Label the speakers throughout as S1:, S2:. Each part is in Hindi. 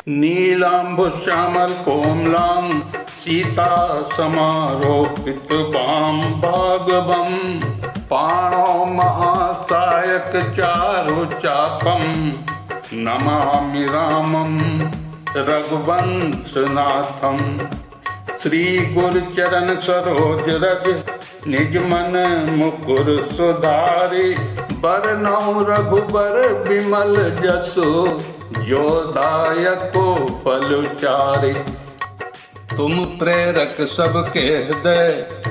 S1: नीलाम्बुश्यामल कोमलां सीता समारोपित वाम भागवम पाणो महासायक चारु चापम नमामि रामं रघुवंशनाथम। श्री गुरुचरण सरोज रज निज मन मुकुर सुधारि बरनउँ रघुबर विमल जसु जो दायको फल चारि। तुम प्रेरक सबके हृदय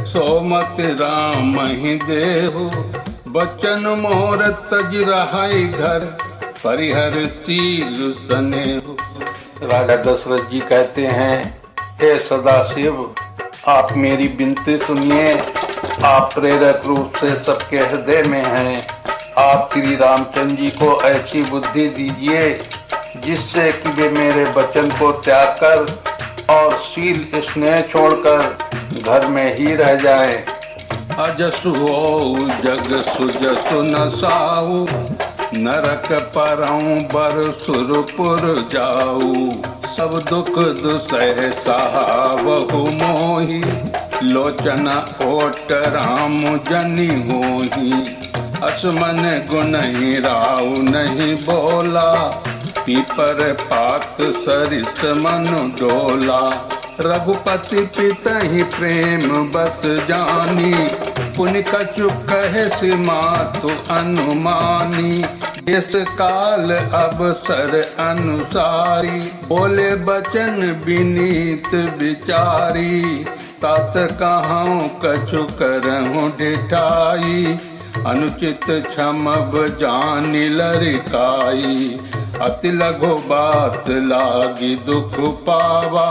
S1: सोमति राम ही देहु बचन मोर तज रहाई घर परिहर सील सनेहु। राजा दशरथ जी कहते हैं, हे सदाशिव, आप मेरी विनती सुनिए। आप प्रेरक रूप से सबके हृदय में हैं। आप श्री रामचंद्र जी को ऐसी बुद्धि दीजिए जिससे कि वे मेरे वचन को त्याग कर और शील स्नेह छोड़कर घर में ही रह जाएं। अजसु होऊ जग सुजसु न साऊ नरक परऊँ बर सुरपुर जाऊ। सब दुख दुसह सहावहु मोहि लोचन ओट राम जनि होहि। असमन गुनहि राउ नहीं बोला पीपर पात सरिस मनु डोला। रघुपति पितहि प्रेम बस जानी पुनि कछु कहे सी मातु अनुमानी। इस काल अवसर अनुसारी बोले बचन विनीत विचारी। तात कहाँ कछु करहूँ डिठाई अनुचित क्षमब जानि लरिकाई। अति लघु बात लागी दुख पावा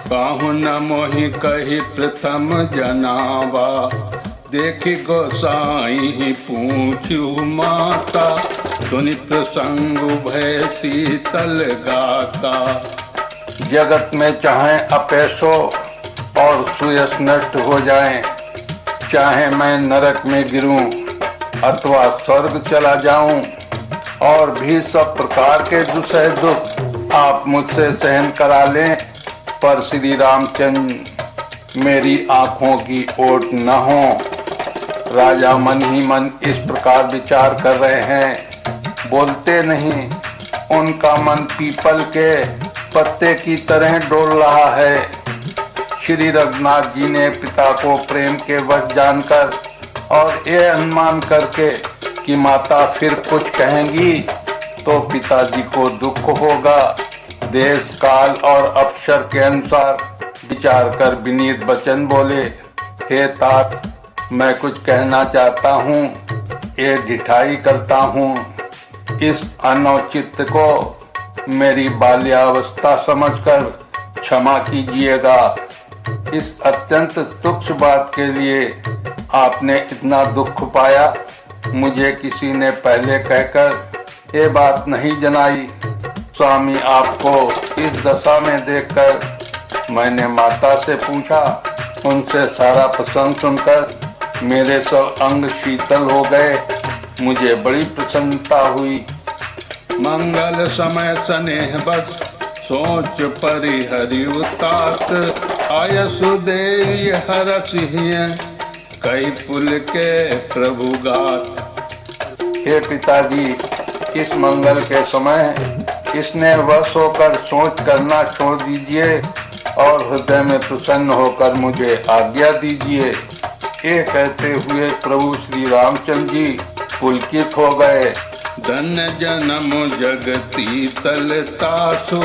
S1: काहू न मोहि कही प्रथम जनावा। देखि गोसाई पूछू माता सुनि प्रसंग भय शीतल गाता। जगत में चाहे अपैसो और सुयश नष्ट हो जाएं, चाहे मैं नरक में गिरूं अथवा स्वर्ग चला जाऊं, और भी सब प्रकार के दुसह दुख आप मुझसे सहन करा लें, पर श्री रामचंद्र मेरी आंखों की ओट न हो। राजा मन ही मन इस प्रकार विचार कर रहे हैं, बोलते नहीं। उनका मन पीपल के पत्ते की तरह डोल रहा है। श्री रघुनाथ जी ने पिता को प्रेम के वश जानकर और ये अनुमान करके कि माता फिर कुछ कहेंगी तो पिताजी को दुख होगा, देश काल और अवसर के अनुसार विचार कर विनीत वचन बोले, हे तात, मैं कुछ कहना चाहता हूँ, ये ढिठाई करता हूँ। इस अनौचित्य को मेरी बाल्यावस्था समझकर क्षमा कीजिएगा। इस अत्यंत तुच्छ बात के लिए आपने इतना दुख पाया, मुझे किसी ने पहले कहकर ये बात नहीं जनाई। स्वामी, आपको इस दशा में देखकर मैंने माता से पूछा। उनसे सारा प्रसंग सुनकर मेरे सब अंग शीतल हो गए। मुझे बड़ी प्रसन्नता हुई। मंगल समय स्नेह बस सोच परिहरि उतात। आयसु देवी हरसिहिय कई पुल के प्रभु गात। हे पिताजी, इस मंगल के समय इसने वश होकर सोच करना छोड़ दीजिए और हृदय में प्रसन्न होकर मुझे आज्ञा दीजिए। ये कहते हुए प्रभु श्री रामचंद्र जी पुलकित हो गए। धन्य जन्म जगती तलतासु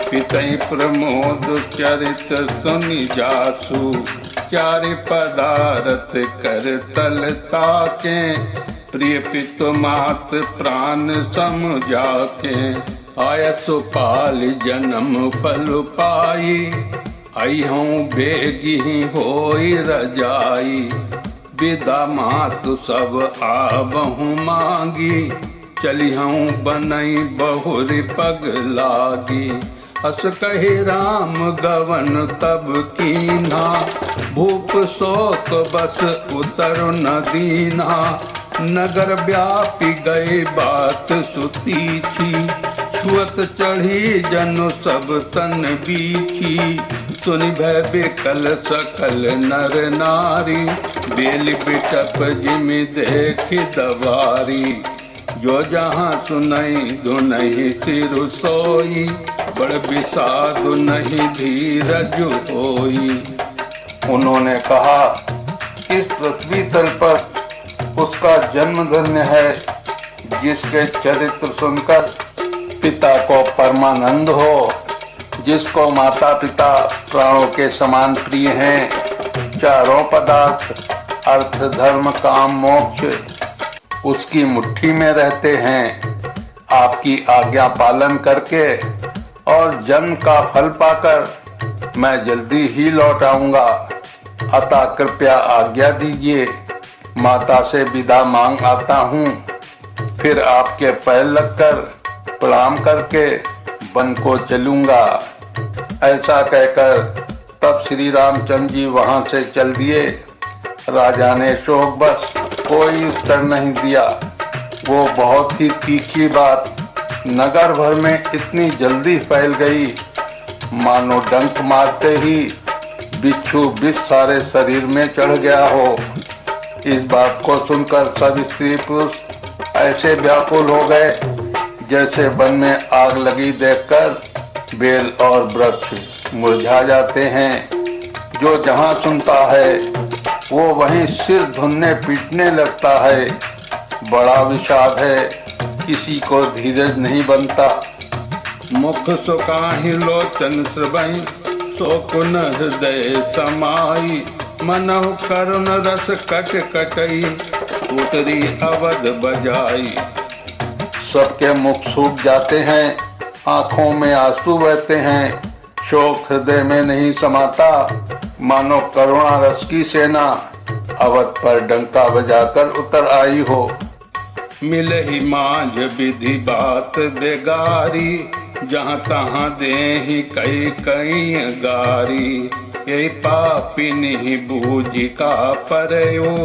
S1: पितहि प्रमोद चरित सुनि जासु। चारि पदारथ कर तलता के प्रिय पितु मात प्राण सम जाके। आयसु पाल जन्म फल पाई अइहूँ बेगी होई रजाई। विदा मातु सब आबहु मांगी चलिहूँ बनई बहुरी पग लागी। अस कही राम गवन तब कीन्हा भूप शोक बस उतर न दीन्हा। नगर व्यापी गई बात सुती थी छुअत चढ़ी जनु सब तन बीची, सुनि भय बेकल सकल नर नारी, बेल बिटप जिमि देखि दवारी, जो जहाँ सुनई धुनहि सिरु सोई, बड़ विषादु नहीं धीरज होई। उन्होंने कहा, इस पृथ्वी तल पर उसका जन्म धन्य है जिसके चरित्र सुनकर पिता को परमानंद हो, जिसको माता पिता प्राणों के समान प्रिय हैं, चारों पदार्थ अर्थ धर्म काम मोक्ष उसकी मुट्ठी में रहते हैं। आपकी आज्ञा पालन करके और जन्म का फल पाकर मैं जल्दी ही लौट आऊंगा, अतः कृपया आज्ञा दीजिए। माता से विदा मांग आता हूँ, फिर आपके पैर लगकर प्रणाम करके वन को चलूंगा। ऐसा कहकर तब श्री रामचंद्र जी वहां से चल दिए। राजा ने शोक बस कोई उत्तर नहीं दिया। वो बहुत ही तीखी बात नगर भर में इतनी जल्दी फैल गई, मानो डंक मारते ही बिच्छू विष सारे शरीर में चढ़ गया हो। इस बात को सुनकर सब स्त्री पुरुष ऐसे व्याकुल हो गए जैसे वन में आग लगी देखकर बेल और वृक्ष मुरझा जाते हैं। जो जहाँ सुनता है वो वहीं सिर धुनने पीटने लगता है। बड़ा विषाद है, किसी को धीरज नहीं बनता। मुख सुकाहि लोचन श्रवई, शोकुन हृदय समाई, मनहु करुण रस कट कटई, उतरी अवध बजाई। सबके मुख सूख जाते हैं, आंखों में आंसू बहते हैं, शोक हृदय में नहीं समाता, मानो करुणा रस की सेना अवध पर डंका बजाकर उतर आई हो। मिले ही मांझ विधि बात बेगारी, जहाँ तहाँ देहि कई कई गारी, यही पापिनि बूझि का परयो,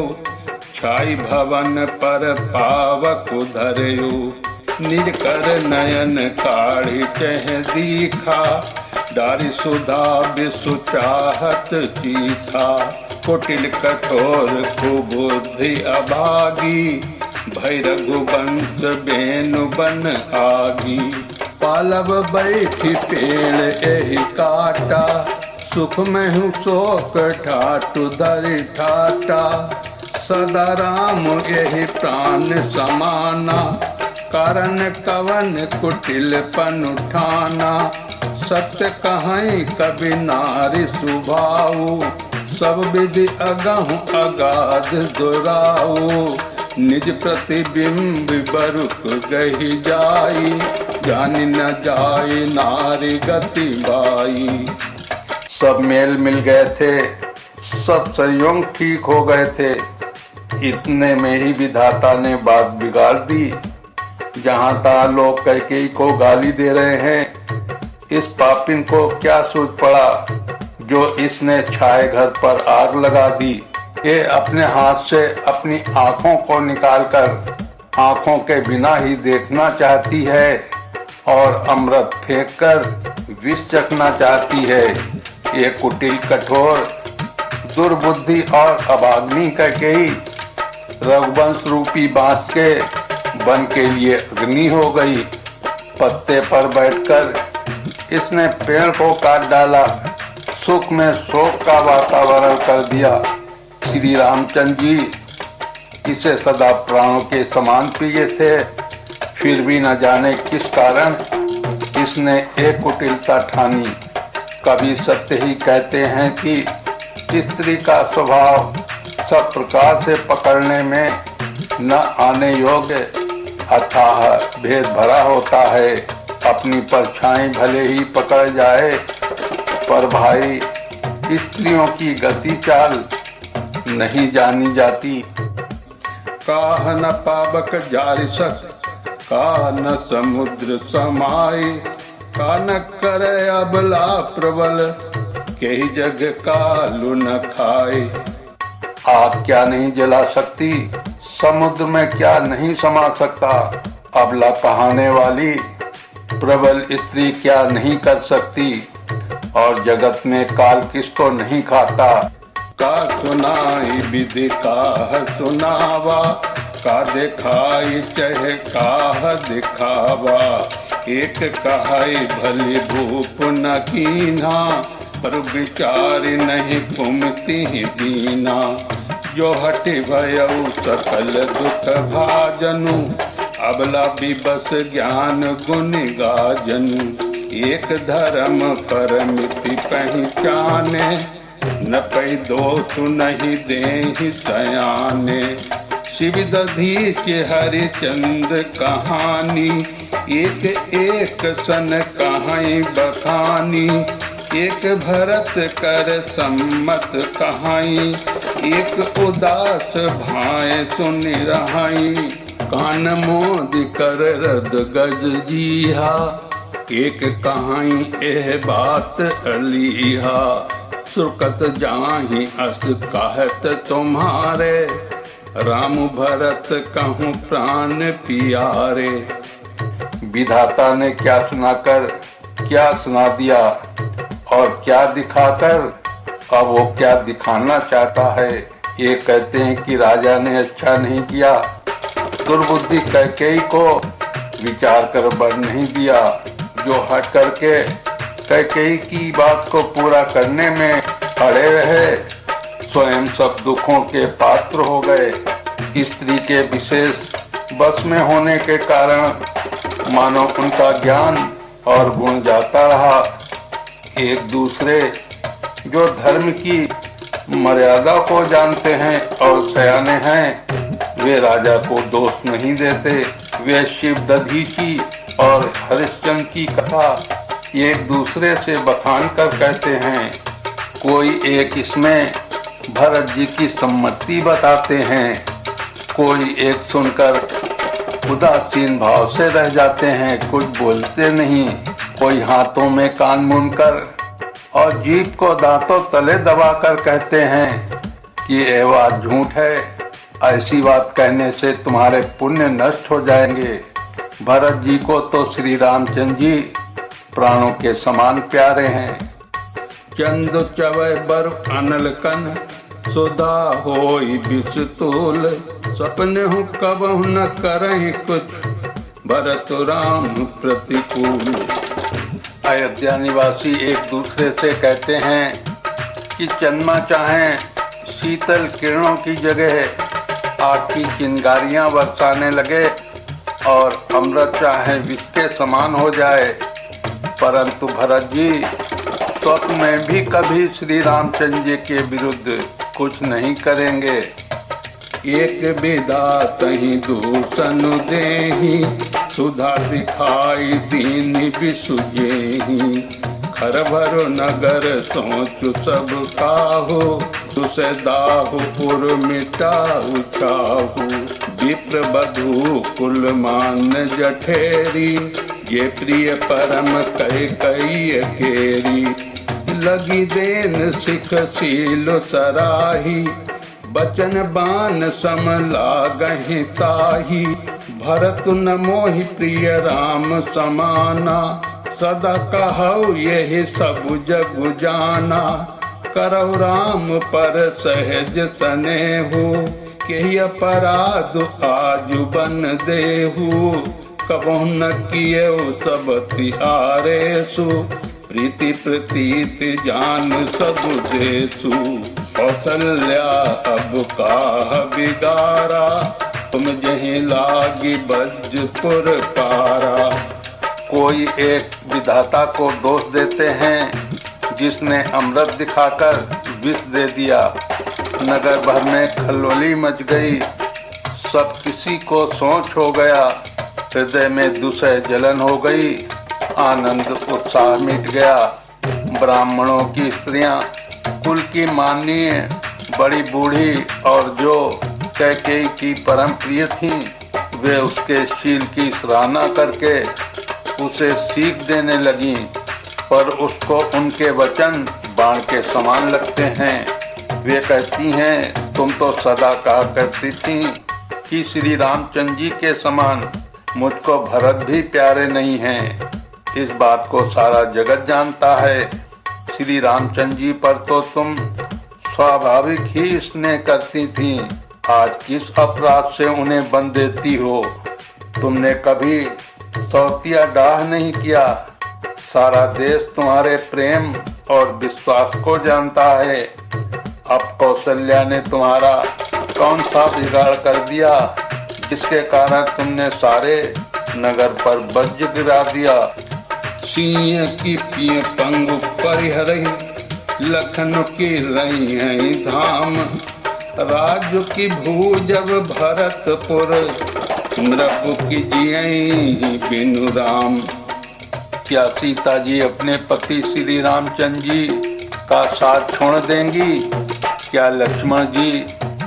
S1: छाई भवन पर पावक धरयो, निज कर नयन काढ़ी चह दीखा, डारी सुधा विषु चाहत चीखा, कुटिल कठोर कुबुद्धि अभागी, भय रघुवंश बेनु बन आगी। पालव बैठी पेड़ एहि काटा, सुख में हूँ शोक ठाटु धरि ठाटा, सदा राम यही प्राण समाना, कारण कवन कुटिल पन उठाना, सत्य कहीं कभी नारी सुभाऊ, सब विधि अगहु अगाध दुराऊ, निज प्रतिबिंब बरुक गही जाई, जानी न जाई नारी गति बाई। सब मेल मिल गए थे, सब संयोग ठीक हो गए थे। इतने में ही विधाता ने बात बिगाड़ दी। जहाँ तहाँ लोग कैकेयी को गाली दे रहे हैं। इस पापिन को क्या सूझ पड़ा जो इसने छाए घर पर आग लगा दी। ये अपने हाथ से अपनी आंखों को निकालकर आंखों के बिना ही देखना चाहती है और अमृत फेंककर विष चखना चाहती है। ये कुटिल कठोर दुर्बुद्धि और अभाग्नि कैकेयी रघुवंश रूपी बांस के वन के लिए अग्नि हो गई। पत्ते पर बैठकर इसने पेड़ को काट डाला, सुख में शोक का वातावरण कर दिया। श्री रामचंद्र जी इसे सदा प्राणों के समान प्रिय थे, फिर भी न जाने किस कारण इसने एक कुटिलता ठानी। कभी सत्य ही कहते हैं कि स्त्री का स्वभाव सब प्रकार से पकड़ने में न आने योग्य अथाह भेद भरा होता है। अपनी परछाई भले ही पकड़ जाए, पर भाई स्त्रियों की गति चाल नहीं जानी जाती। काह न पावक जारि सक, का न समुद्र समाई, का न करे अबला प्रबल, के जग कालु न खाई। आग क्या नहीं जला सकती, समुद्र में क्या नहीं समा सकता, अबला कहाने वाली प्रबल स्त्री क्या नहीं कर सकती, और जगत में काल किसको नहीं खाता। का सुनाई विधि का सुनावा, का दिखाई चह का दिखावा। एक कहाई भली भूप न कीन्हा, पर विचार नहीं कुमति दीना। जो हटि भयउ सकल दुख भाजनु, अबला विबस ज्ञान गुण गाजनु। एक धर्म परमिति पहचाने, न पै दोष नहीं देहि सयाने। शिव दधीच हरिचंद कहानी, एक एक सन कहाई बखानी। एक भरत कर सम्मत कहाई, एक उदास भाए सुनि रहाई। कान मोद कर रद गज जीहा, एक कहाई एह बात अलीहा। सुरकत जाहि अस कहत तुम्हारे, राम भरत कहूँ प्राण पियारे। विधाता ने क्या सुनाकर क्या सुना दिया, और क्या दिखाकर अब वो क्या दिखाना चाहता है। ये कहते हैं कि राजा ने अच्छा नहीं किया, दुर्बुद्धि कैकेयी को विचार कर बर नहीं दिया। जो हट करके कैकेयी की बात को पूरा करने में अड़े रहे, स्वयं सब दुखों के पात्र हो गए। स्त्री के विशेष बस में होने के कारण मानो उनका ज्ञान और गुण जाता रहा। एक दूसरे जो धर्म की मर्यादा को जानते हैं और सयाने हैं, वे राजा को दोष नहीं देते। वे शिव दधीची और हरिश्चंद्र की कथा एक दूसरे से बखान कर कहते हैं। कोई एक इसमें भरत जी की सम्मति बताते हैं, कोई एक सुनकर उदासीन भाव से रह जाते हैं, कुछ बोलते नहीं। कोई हाथों में कान मूंदकर और जीभ को दांतों तले दबाकर कहते हैं कि ये बात झूठ है, ऐसी बात कहने से तुम्हारे पुण्य नष्ट हो जाएंगे। भरत जी को तो श्री रामचंद्र जी प्राणों के समान प्यारे हैं। चंद चवै बर अनल कन, सुधा होई बिस्तूल। सपने हूँ कबहु न करहि कुछ, भरत राम प्रतिकूल। अयोध्या निवासी एक दूसरे से कहते हैं कि चंद्रमा चाहे शीतल किरणों की जगह आग की चिंगारियां बरसाने लगे, और अमृत चाहे विष के समान हो जाए, परंतु भरत जी स्वप्न में भी कभी श्री रामचंद्र जी के विरुद्ध कुछ नहीं करेंगे। एक विधातहि दूषण देहि, सुधा दिखाई दीन बिसुजेहि। खर भरो नगर सोचु सब काहू, दुसै दाहु पुर मिटाहु चाहू। विप्र बधू कुल मान जठेरी, ये प्रिय परम कैकेयी केरी। लगी देन सिख सील सराही, बचन बान सम लागहि ताही। भरत न मोहि प्रिय राम समाना, सदा कहौ यही सब जग जाना। करौ राम पर सहज स्नेहु, केहि अपराध आजु बन देहु। कबहु न कियो सब तिहारेसु, प्रीति प्रतीत जान सब देसु। कौशल्या अब काह बिगारा, तुम जहीं लागी बज्रपुर पारा। कोई एक विधाता को दोष देते हैं, जिसने अमृत दिखाकर विष दे दिया। नगर भर में खलबली मच गई, सब किसी को सोच हो गया। हृदय में दुसह जलन हो गई, आनंद उत्साह मिट गया। ब्राह्मणों की स्त्रियां कुल की माननीय बड़ी बूढ़ी और जो कैकेयी की परम प्रिय थीं, वे उसके शील की सराहना करके उसे सीख देने लगीं, पर उसको उनके वचन बाण के समान लगते हैं। वे कहती हैं, तुम तो सदा कहा करती थी कि श्री रामचंद्र जी के समान मुझको भरत भी प्यारे नहीं हैं। इस बात को सारा जगत जानता है। श्री रामचंद्र जी पर तो तुम स्वाभाविक ही स्नेह करती थीं। आज किस अपराध से उन्हें बंद देती हो? तुमने कभी सौतिया डाह नहीं किया। सारा देश तुम्हारे प्रेम और विश्वास को जानता है। अब कौशल्या ने तुम्हारा कौन सा बिगाड़ कर दिया जिसके कारण तुमने सारे नगर पर वज्र गिरा दिया? सिंह की पिय पंगु परिहरहि लखन की रही है धाम। राजु की भूजब भरतपुर नृपु की जियहि बिनु राम। क्या सीता जी अपने पति श्री रामचंद्र जी का साथ छोड़ देंगी? क्या लक्ष्मण जी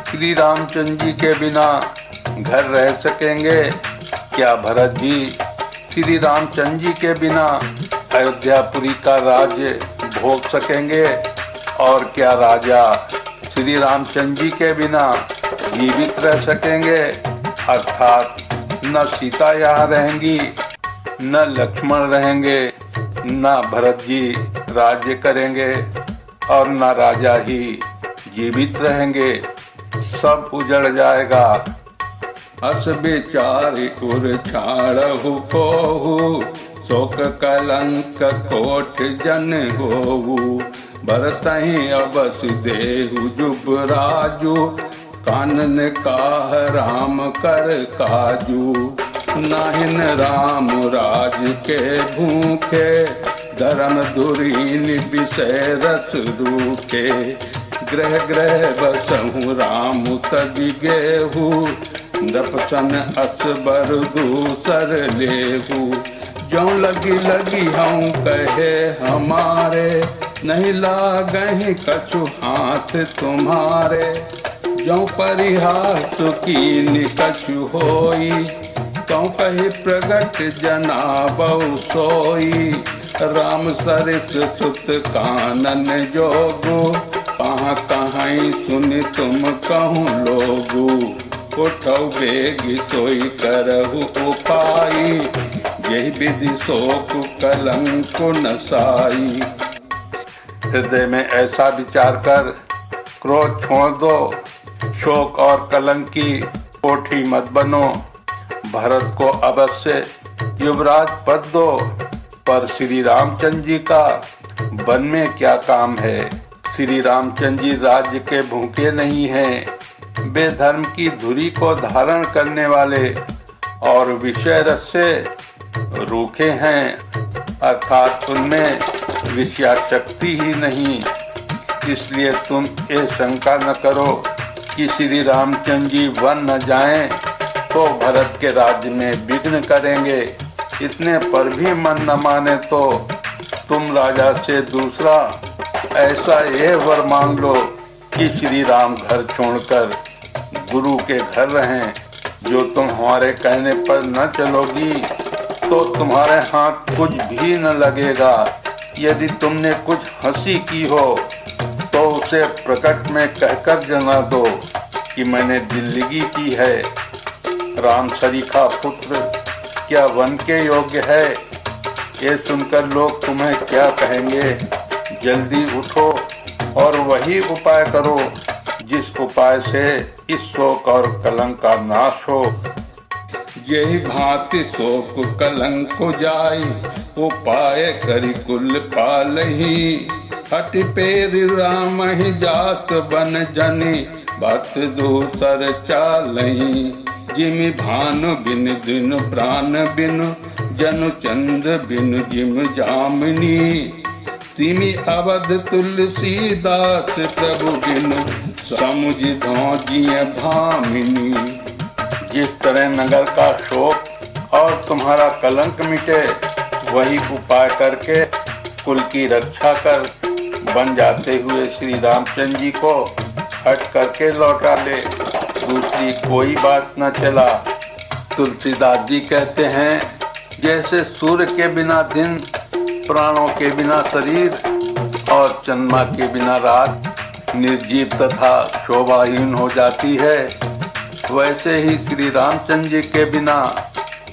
S1: श्री रामचंद्र जी के बिना घर रह सकेंगे? क्या भरत जी श्री रामचंद्र जी के बिना अयोध्यापुरी का राज्य भोग सकेंगे? और क्या राजा श्री रामचंद्र जी के बिना जीवित रह सकेंगे? अर्थात न सीता यहाँ रहेंगी, न लक्ष्मण रहेंगे, न भरत जी राज्य करेंगे और न राजा ही जीवित रहेंगे। सब उजड़ जाएगा। अस विचार उर छाड़हु कोहु शोक कलंक कोट जन होहु। भरतहि अबस देहु जुब राजू कानन काह राम कर काजू। नाहिन राम राज के भूखे धर्म धुरीन विषय रस रूखे। ग्रह ग्रह बसहु राम तजि गेहु नृपसन असबर दूसर लेहु। ज्यों लगी लगी हूँ कहे हमारे नहीं लागहि कछु हाथ तुम्हारे। ज्यों परिहास कीन कछु होई त्यों कहि प्रगट जनाबहु सोई। राम सरिस सुत कानन जोगु कहाँ कहीं सुन तुम कहूँ लोगु। उठौ बेग सोई करहु उपाई यही विधि शोक कलंक नसाई। हृदय में ऐसा विचार कर क्रोध छोड़ दो। शोक और कलंक की कोठी मत बनो। भरत को अवश्य युवराज पद दो। पर श्री रामचंद्र जी का वन में क्या काम है? श्री रामचंद्र जी राज्य के भूखे नहीं हैं। वे धर्म की धुरी को धारण करने वाले और विषय रस से रूखे हैं। अर्थात उनमें विषयाशक्ति ही नहीं। इसलिए तुम ये शंका न करो कि श्री रामचंद्र जी वन न जाएं तो भरत के राज्य में विघ्न करेंगे। इतने पर भी मन न माने तो तुम राजा से दूसरा ऐसा ये वर मांग लो कि श्री राम घर छोड़कर गुरु के घर रहें। जो तुम हमारे कहने पर न चलोगी तो तुम्हारे हाथ कुछ भी न लगेगा। यदि तुमने कुछ हंसी की हो तो उसे प्रकट में कहकर जना दो कि मैंने दिल्लगी की है। राम सरीखा पुत्र क्या वन के योग्य है? ये सुनकर लोग तुम्हें क्या कहेंगे? जल्दी उठो और वही उपाय करो जिस उपाय से इस शोक और कलंक का नाश हो। यही भांति शोक कलंक को जाई उपाय करी कुल पालही। हट पेर राम ही जात बन जनी बात दूसर चालही। जिमि भानु बिन दिन प्राण बिनु जनु चंद बिनु जिम जामिनी। तिमि अवध तुलसीदास प्रभु बिनु समुझ धौजिय भामिनी। जिस तरह नगर का शोक और तुम्हारा कलंक मिटे वही उपाय करके कुल की रक्षा कर बन जाते हुए श्री रामचंद्र जी को हट करके लौटा ले। दूसरी कोई बात न चला। तुलसीदास जी कहते हैं जैसे सूर्य के बिना दिन, प्राणों के बिना शरीर और चंद्रमा के बिना रात निर्जीव तथा शोभाहीन हो जाती है, वैसे ही श्री रामचंद्र जी के बिना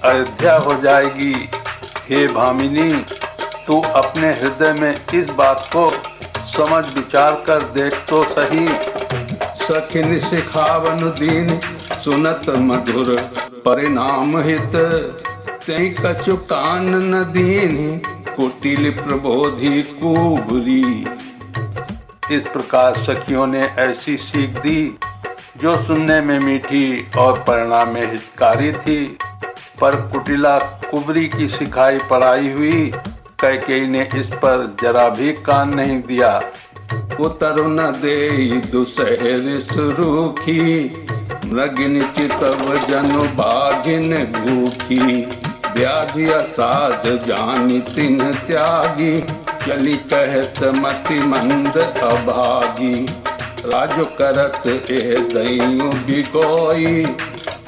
S1: अयोध्या हो जाएगी। हे भामिनी, तू अपने हृदय में इस बात को समझ विचार कर देख तो सही। सखिन सिखावन दीन सुनत मधुर परिणाम हित, तई कछु कान न दीन कुटिल प्रबोधि कुबरी। इस प्रकार सखियों ने ऐसी सीख दी जो सुनने में मीठी और परिणाम में हितकारी थी, पर कुटिला कुबरी की सिखाई पढ़ाई हुई कैकेयी ने इस पर जरा भी कान नहीं दिया। उतर न देई दुसहर सुरुखी, मृगिन चितव जनु बाघिन भूखी। व्याधि असाध जानी तिन त्यागी, चली कहत मति मंद अभागी। राजो करत ए दइयो बिगोई,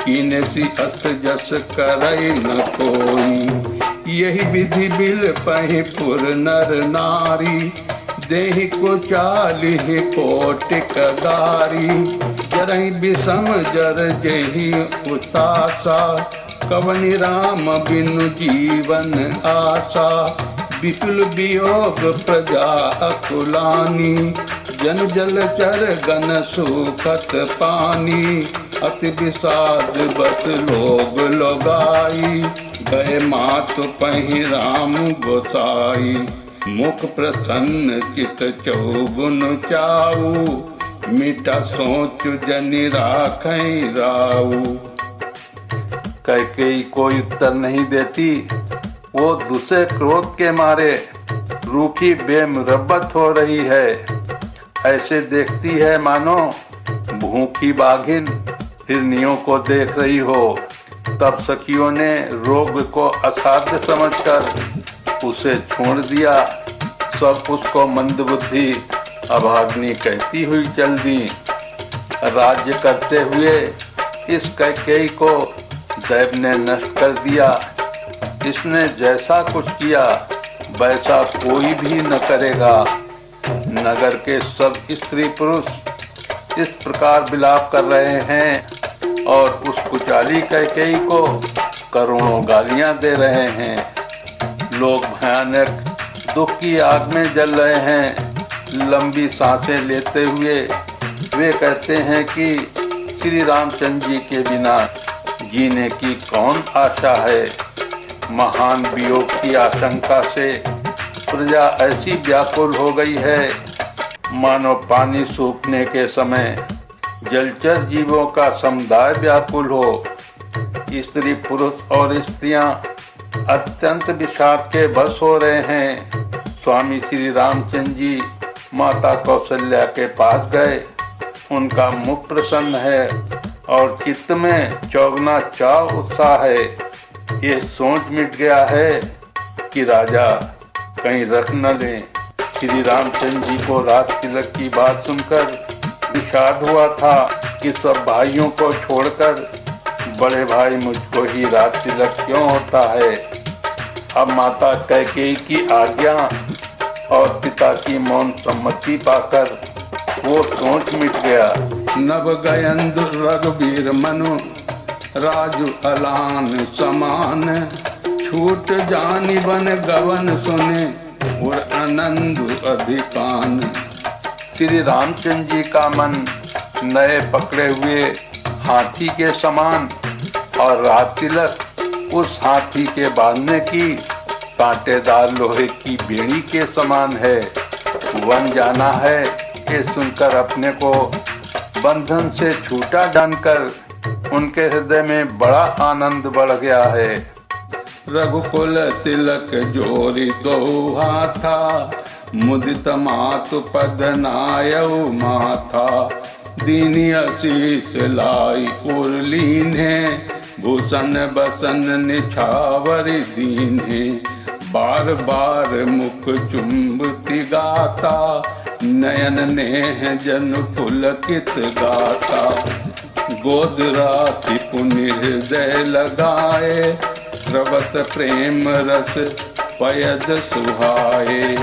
S1: कीने सी अस जस करई न कोई। यही विधि बिल पहि पुर नर नारी, देहि को चालिहि कोटिक गारी। जरहि विषम जर जेहि उतासा, कवनि राम बिनु जीवन आशा। विपुल वियोग प्रजा अकुलानी, जन जल चर गन सुखत पानी। अति विषाद बस लोग लोगाई, गए मातु पहि राम गोसाई। मुख प्रसन्न चित चौगुन चाऊ, मीठा सोच जनि राखै राऊ। कैकेयी कोई उत्तर नहीं देती। वो दूसरे क्रोध के मारे रूखी बेमुरब्बत हो रही है। ऐसे देखती है मानो भूखी बाघिन हिरनियों को देख रही हो। तब सखियों ने रोग को असाध्य समझकर उसे छोड़ दिया। सब उसको मंदबुद्धि अभाग्नि कहती हुई चल दी। राज्य करते हुए इस कैकेयी को दैव ने नष्ट कर दिया। इसने जैसा कुछ किया वैसा कोई भी न करेगा। नगर के सब स्त्री पुरुष इस प्रकार विलाप कर रहे हैं और उस कुचाली कैकेयी को करोड़ों गालियां दे रहे हैं। लोग भयानक दुख की आग में जल रहे हैं। लंबी सांसें लेते हुए वे कहते हैं कि श्री रामचंद्र जी के बिना जीने की कौन आशा है। महान वियोग की आशंका से प्रजा ऐसी व्याकुल हो गई है मानो पानी सूखने के समय जलचर जीवों का समुदाय व्याकुल हो। स्त्री पुरुष और स्त्रियां अत्यंत विषाद के बस हो रहे हैं। स्वामी श्री रामचंद्र जी माता कौशल्या के पास गए। उनका मुख प्रसन्न है और चित्त में चौगना चाव उत्साह है। ये सोच मिट गया है कि राजा कहीं रख न लें। श्री रामचंद्र जी को राज तिलक की बात सुनकर विषाद हुआ था कि सब भाइयों को छोड़कर बड़े भाई मुझको ही राज तिलक क्यों होता है। अब माता कैकेयी की आज्ञा और पिता की मौन सम्मति पाकर वो सोच मिट गया। नव गयंदु रघुबीर मनु, राजु अलान समान। छूट जानि बन गवन सुने, और आनंद अधिकान। श्री रामचंद्र जी का मन नए पकड़े हुए हाथी के समान और राज तिलक उस हाथी के बांधने की कांटेदार लोहे की बेड़ी के समान है। वन जाना है ये सुनकर अपने को बंधन से छूटा जानकर उनके हृदय में बड़ा आनंद बढ़ गया है। रघुकुल तिलक जोरी दो हाथा, मुदित मातु पद नायउ माथा। दीनी आशीष लाई उर्लीने, भूषण बसन निछावरी दीने। बार बार मुख चुंबती गाता, नयन नेह जन पुलकित गाता। गोद राति पुनि हृदय लगाए, स्रवत प्रेम रस पयद सुहाए।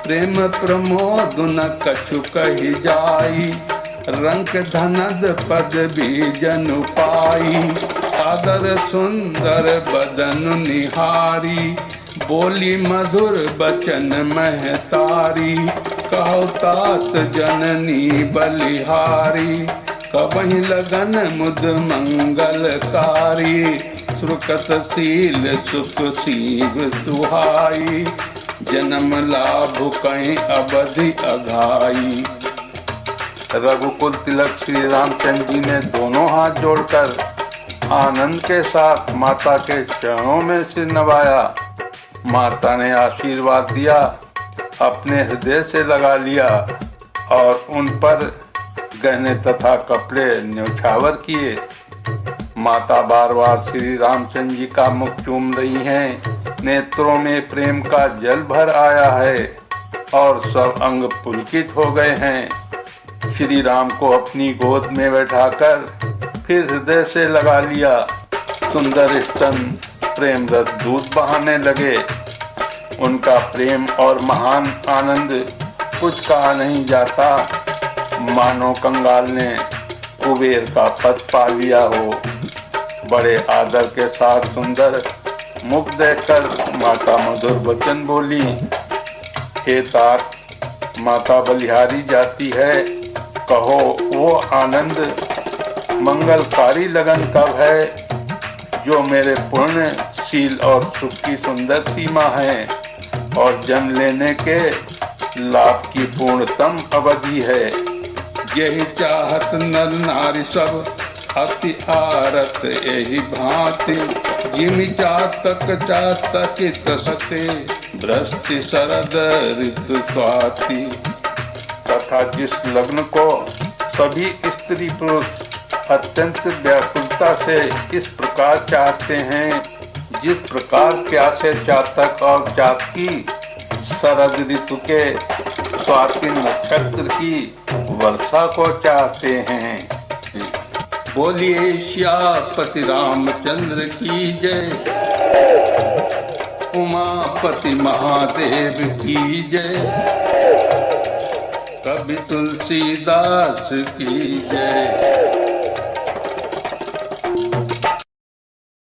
S1: प्रेम प्रमोद न कछु कहि जाई, रंक धनद पद बीजन पाई। सादर सुंदर बदन निहारी, बोली मधुर बचन महतारी, कहो तात जननी बलिहारी, कबहि लगन मुद मंगलकारी, सुकृत शील सुख सीव सुहाई, जन्म लाभ कहीं अवधि अघाई। रघुकुल तिलक श्री रामचंद्र जी ने दोनों हाथ जोड़कर आनंद के साथ माता के चरणों में सिर नवाया। माता ने आशीर्वाद दिया, अपने हृदय से लगा लिया और उन पर गहने तथा कपड़े न्यौछावर किए। माता बार बार श्री रामचंद्र जी का मुख चूम रही हैं। नेत्रों में प्रेम का जल भर आया है और सब अंग पुलकित हो गए हैं। श्री राम को अपनी गोद में बैठाकर फिर हृदय से लगा लिया। सुंदर स्तन प्रेम रस दूध बहाने लगे। उनका प्रेम और महान आनंद कुछ कहा नहीं जाता, मानो कंगाल ने कुबेर का पद पा लिया हो। बड़े आदर के साथ सुंदर मुख देखकर माता मधुर वचन बोली, हे तात, माता बलिहारी जाती है, कहो वो आनंद मंगलकारी लगन कब है, जो मेरे पुण्य शील और सुख की सुंदर सीमा है और जन्म लेने के लाभ की पूर्णतम अवधि है। यही चाहत नर नारी सब अति आरत यही भांति, जिमि चातक चातक सते भ्रष्टि शरद ऋतु स्वाति। तथा जिस लग्न को सभी स्त्री पुरुष अत्यंत व्याकुलता से इस प्रकार चाहते हैं, जिस प्रकार प्यासे चातक और चातकी शरद ऋतु के स्वाति नक्षत्र की वर्षा को चाहते हैं। बोलिए श्यापति रामचंद्र की जय, उमापति महादेव की जय, कवि तुलसीदास की जय।